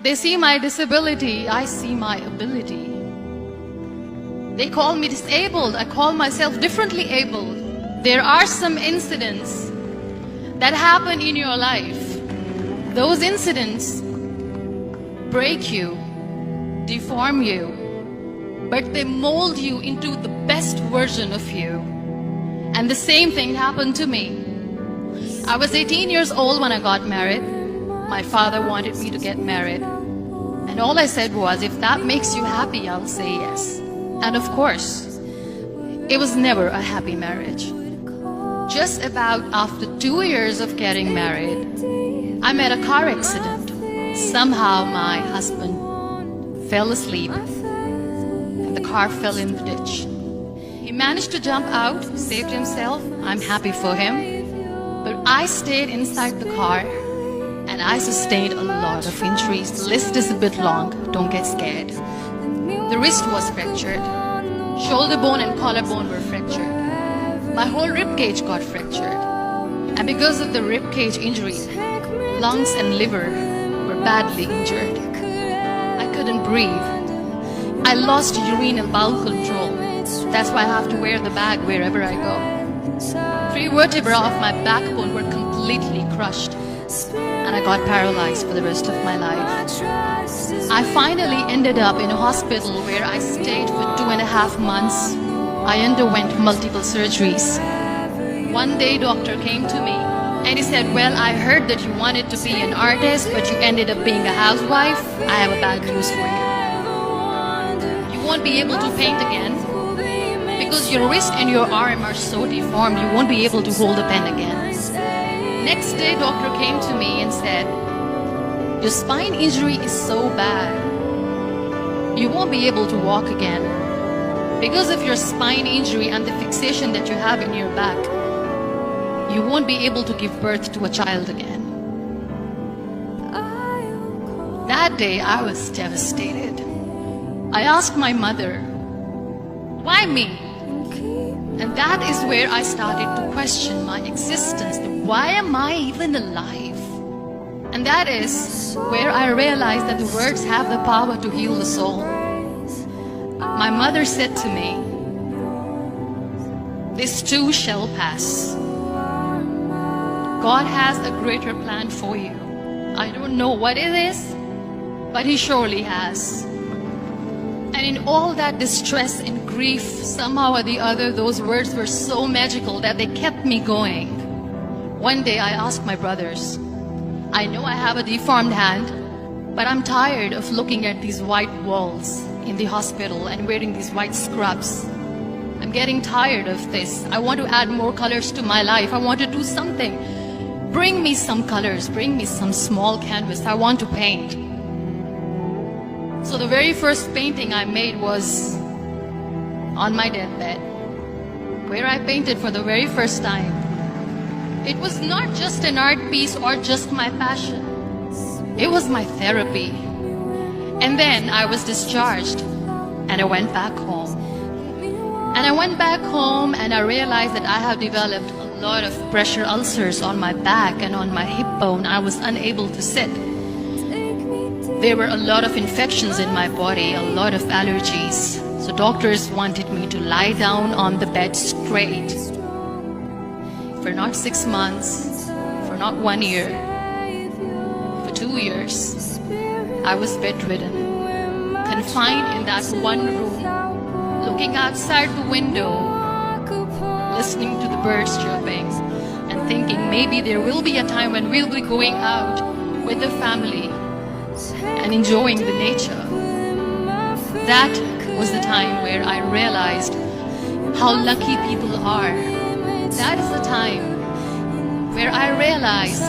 They see my disability, I see my ability. They call me disabled, I call myself differently abled. There are some incidents that happen in your life. Those incidents break you, deform you, but they mold you into the best version of you. And the same thing happened to me. I was 18 years old when I got married. My father wanted me to get married. And all I said was, if that makes you happy, I'll say yes. And of course, it was never a happy marriage. Just about after 2 years of getting married, I met a car accident. Somehow my husband fell asleep and the car fell in the ditch. He managed to jump out, saved himself. I'm happy for him. But I stayed inside the car and I sustained a lot of injuries. The list is a bit long, don't get scared. The wrist was fractured. Shoulder bone and collarbone were fractured. My whole rib cage got fractured. And because of the rib cage injury, lungs and liver were badly injured. I couldn't breathe. I lost urine and bowel control. That's why I have to wear the bag wherever I go. 3 vertebrae of my backbone were completely crushed. And I got paralyzed for the rest of my life. I finally ended up in a hospital where I stayed for 2.5 months. I underwent multiple surgeries. One day doctor came to me and he said, well, I heard that you wanted to be an artist, but you ended up being a housewife. I have a bad news for you. You won't be able to paint again because your wrist and your arm are so deformed, you won't be able to hold a pen again. Next day, doctor came to me and said, your spine injury is so bad, you won't be able to walk again. Because of your spine injury and the fixation that you have in your back, you won't be able to give birth to a child again. That day, I was devastated. I asked my mother, why me? And that is where I started to question my existence. Why am I even alive? And that is where I realized that the words have the power to heal the soul. My mother said to me, this too shall pass. God has a greater plan for you. I don't know what it is, but He surely has. And in all that distress and grief, somehow or the other, those words were so magical that they kept me going. One day I asked my brothers, I know I have a deformed hand, but I'm tired of looking at these white walls in the hospital and wearing these white scrubs. I'm getting tired of this. I want to add more colors to my life. I want to do something. Bring me some colors, bring me some small canvas. I want to paint. So the very first painting I made was on my deathbed, where I painted for the very first time. It was not just an art piece or just my passion. It was my therapy. And then I was discharged and I went back home. And I went back home and I realized that I have developed a lot of pressure ulcers on my back and on my hip bone. I was unable to sit. There were a lot of infections in my body, a lot of allergies. So doctors wanted me to lie down on the bed straight for not 6 months, for not 1 year, for 2 years. I was bedridden, confined in that one room, looking outside the window, listening to the birds chirping, and thinking maybe there will be a time when we'll be going out with the family and enjoying the nature. That was the time where I realized how lucky people are. That is the time where I realized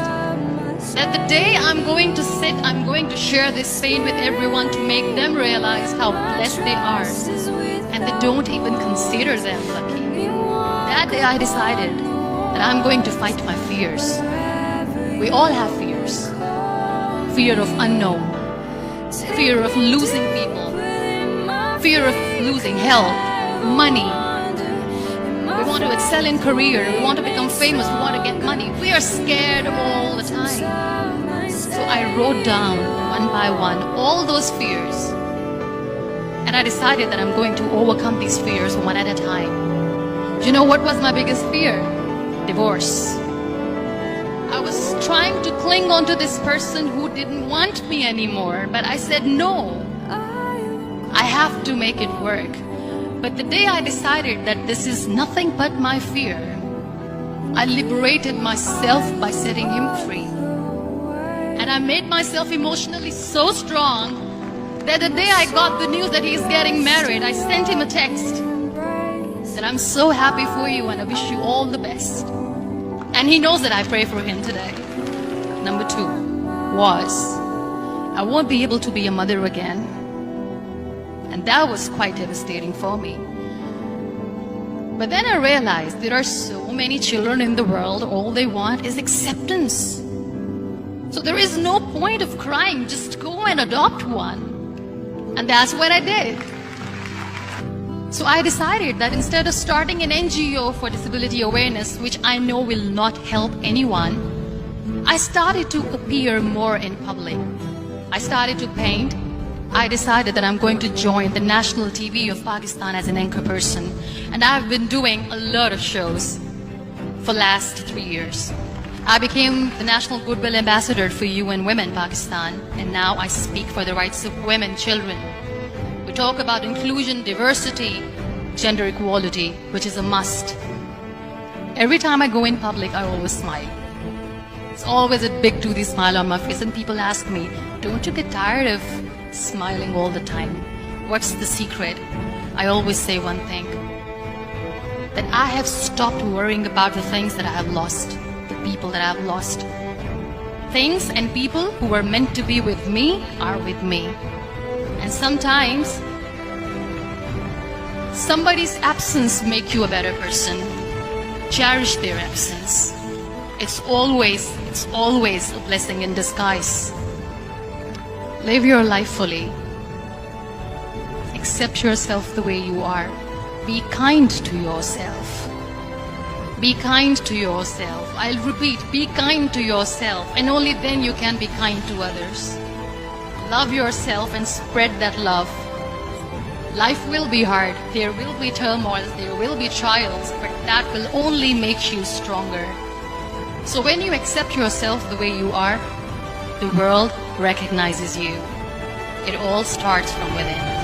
that the day I'm going to sit, I'm going to share this pain with everyone to make them realize how blessed they are. And they don't even consider them lucky. That day I decided that I'm going to fight my fears. We all have fears. Fear of unknown. Fear of losing people. Fear of losing health, money. We want to excel in career. We want to become famous. We want to get money. We are scared all the time. So I wrote down one by one all those fears. And I decided that I'm going to overcome these fears one at a time. Do you know what was my biggest fear? Divorce. I was trying to cling on to this person who didn't want me anymore, but I said no. I have to make it work. But the day I decided that this is nothing but my fear, I liberated myself by setting him free. And I made myself emotionally so strong that the day I got the news that he's getting married, I sent him a text. Said, I'm so happy for you and I wish you all the best. And he knows that I pray for him today. Number 2 was, I won't be able to be a mother again. And that was quite devastating for me. But then I realized there are so many children in the world, all they want is acceptance. So there is no point of crying, just go and adopt one. And that's what I did. So I decided that instead of starting an NGO for disability awareness, which I know will not help anyone, I started to appear more in public. I started to paint. I decided that I'm going to join the national TV of Pakistan as an anchor person. And I've been doing a lot of shows for the last 3 years. I became the National Goodwill Ambassador for UN Women Pakistan, and now I speak for the rights of women, children. We talk about inclusion, diversity, gender equality, which is a must. Every time I go in public, I always smile. It's always a big toothy smile on my face, and people ask me, don't you get tired of smiling all the time? What's the secret? I always say one thing, that I have stopped worrying about the things that I have lost. People that I've lost. Things and people who were meant to be with me are with me. And sometimes somebody's absence makes you a better person. Cherish their absence. It's always a blessing in disguise. Live your life fully. Accept yourself the way you are. Be kind to yourself. Be kind to yourself. I'll repeat, be kind to yourself, and only then you can be kind to others. Love yourself and spread that love. Life will be hard, there will be turmoil, there will be trials, but that will only make you stronger. So when you accept yourself the way you are, the world recognizes you. It all starts from within.